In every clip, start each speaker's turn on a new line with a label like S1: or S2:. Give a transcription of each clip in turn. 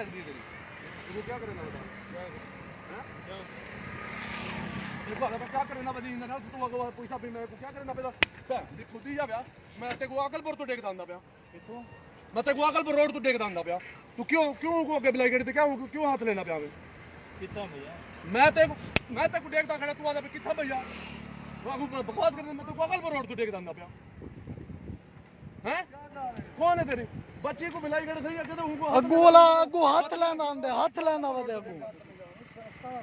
S1: लगती है तेरी? तू क्या करना बता? देखो अगर क्या करना बदी ना तू अगर पैसा भी मैं क्या करना पेदा भैन खुद ही जा पिया मैं ते को अकलपुर तो टेकदा आंदा पिया किथों मैं ते को अकलपुर रोड तो टेकदा आंदा पिया तू क्यों को अगे बुलाई गड़ी ते क्यों हाथ लेना पिया किथा भैया मैं ते को देखदा खड़ा तू आदा किथा भैया तू बकवास करने मैं तो को अकलपुर रोड तो टेकदा आंदा पिया हैं कौन है तेरी बच्ची को बुलाई गड़ी सही अगे तो
S2: अगू वाला अगू हाथ लेना आंदे हाथ लेना वदे अगू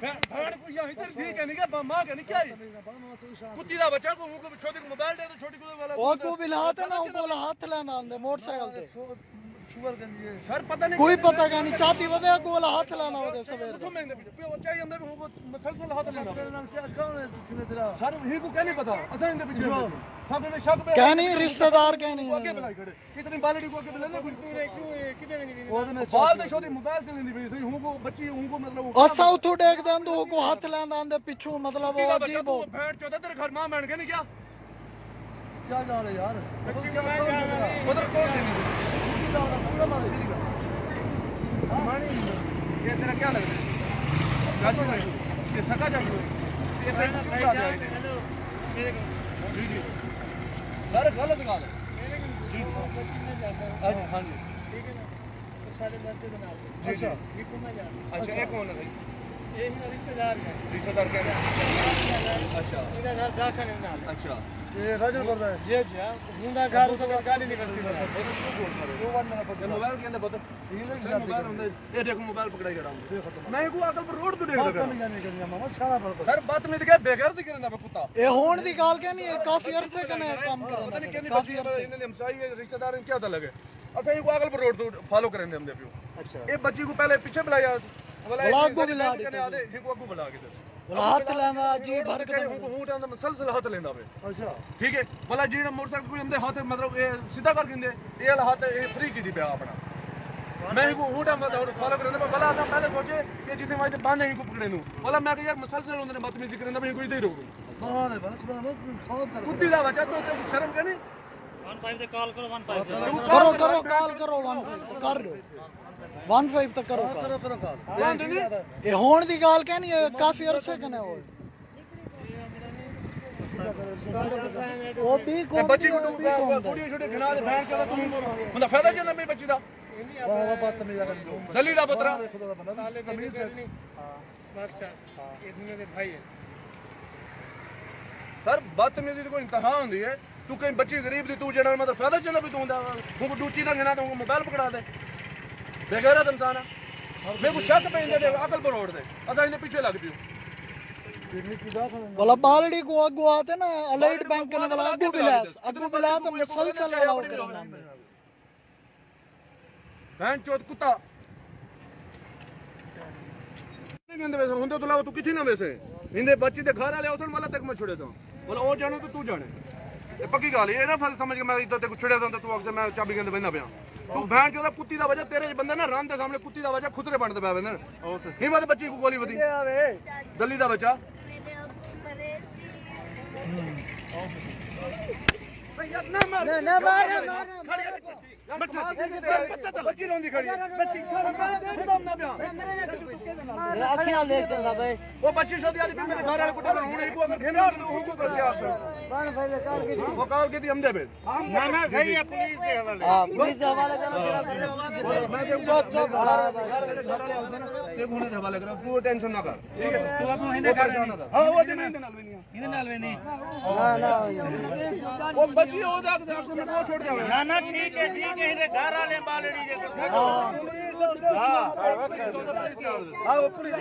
S1: भैन को यहां इधर ठीक है नहीं क्या मां के नहीं क्या कुत्ती दा बच्चा को छोटी को मोबाइल दे तो छोटी को वाला
S2: ओ अगू बिलाते ना अगू वाला हाथ लेना आंदे मोटरसाइकिल ते
S1: शुगर गंदी है सर पता नहीं
S2: कोई पता का नहीं चाहती वदे अगू वाला हाथ लेना वदे सवेर
S1: तो मैं पे बच्चा ही अंदर को मसलसल हाथ लेना क्या कौन है तुझने तेरा सर ही को क्या नहीं पता असा इंदे पीछे सब ने शक पे
S2: क्या नहीं रिश्तेदार क्या नहीं
S1: आगे बुलाई खड़े कितनी बालड़ी को आगे बुलाने क्यों कितने नहीं बाल दे छोटी मोबाइल से लेंदी भाई हूं को बच्ची हूं को मतलब
S2: असा उठो देख दे अंदो को हाथ लेना आंदे पिछू मतलब वो अजीब हो
S1: बैठ चौथा तेरे घर मां बैठ के नहीं क्या क्या जा रहे यार उधर कौन ये तेरा क्या लग रहा है चाचू भाई ये सका चाचू ये जी जी सर गलत गाल है जी हाँ जी ठीक है ना तो सारे बच्चे बना दो अच्छा ये कौन है यार अच्छा ये कौन है भाई ये ही रिश्तेदार क्या है अच्छा इधर घर जाकर ना अच्छा ये राजन बोल रहा है जी जी हां मुंडा घर तो गाड़ी नहीं करती वो बात मेरा पता मोबाइल के अंदर बता ये मोबाइल अंदर ये देखो मोबाइल पकड़ाई खड़ा हूं देखो मैं को अकल पर रोड तो देख रहा नहीं जाने के मामा सारा पड़ता सर बात में क्या बेगैरती करना कुत्ता
S2: ए होण दी गाल के नहीं काफी अरसे कने काम करना काफी अरसे
S1: इन्हें हमसाई रिश्तेदार क्या था लगे अच्छा ये को अकल पर रोड तो फॉलो करेंगे हम दे अच्छा ये बच्ची को पहले पीछे बुलाया
S2: बोला को बुला दे
S1: आदे ही को बुला के
S2: बोला हाथ लेना अजीब हरकत
S1: हूं टांदा मसलसल हाथ लेंदा पे अच्छा ठीक है बोला जी मोटरसाइकिल को हमदे हाथ मतलब ये सीधा कर दिंदे ये वाला हाथ ये फ्री की दी पे अपना मैं को हूं टांदा फॉलो करने पे बोला पहले सोचे कि जिथे मैं बांधे ही को पकड़े नु बोला मैं यार मसलसल उन्होंने बदतमीजी करने मैं कोई दे रोक हां रे खुदा मत सौंप कर कुत्ती दा बच्चा तो शर्म के नहीं 15 पे कॉल करो 15
S2: करो कॉल करो 15 कर दो 15 तक करो कॉल ये होण दी गाल क्या नहीं काफी अरसे कने हो वो भी को
S1: बच्ची को कुड़ी छोटे घना दे फैन चला तू मतलब फायदा क्या मेरी बच्ची दा वाह बात में लगा दली दा पुत्रा तमीज से बस का इतने दे भाई है सर बदतमीजी को इंतहा होंदी है तू कहीं बच्ची गरीब दी तू जेड़ा मतलब फायदा चला भी तू हूं डूची दा घना तो मोबाइल पकड़ा दे बेगैरत इंसान है मैं को शक पे इंदे अकल पर रोड दे अदा इंदे पीछे लग पियो
S2: बोला बालड़ी को अगू आते ना अलाइड बैंक ने बोला अगू बिला तो मुसलसल वाला हो करना
S1: बहन चोद कुत्ता इंदे वैसे हुंदे तो लाओ तू किथे ना वैसे इंदे बच्ची दे घर वाले उठन वाला तक मैं छोड़े दो बोला ओ जाने तो तू जाने ये पक्की गल है ना फल समझ के मैं इधर ते छड़े दो तू अक्सर मैं चाबी के अंदर बहना पिया तू बहन चोदा कुत्ती दा वजह तेरे बंदे ना रन दे सामने कुत्ती दा वजह खुदरे बनदे पे बंदे नहीं मत बच्ची को गोली वदी दली दा बच्चा ना मार बच्ची रोंदी खड़ी बच्ची ना पिया
S2: आखियां ले चंगा भाई
S1: वो बच्ची शादी आदि मेरे घर वाले कुत्ता हुन एक को अगर घेने हूं को कर दिया
S2: कौन भाई काल के
S1: वो काल के दी हम दे बे ना सही है पुलिस के हवाले हां
S2: पुलिस के हवाले करो
S1: मैं जो चुप घर वाले ये गुने दे हवाले करो तू टेंशन ना कर ठीक है तू अब हिंदे कर हां वो दिन इनके नाल भी नहीं ना वो बच्ची हो जा मैं वो छोड़ दे
S3: ना ठीक है इनके घर वाले बालड़ी जे
S1: हां हां वो पुलिस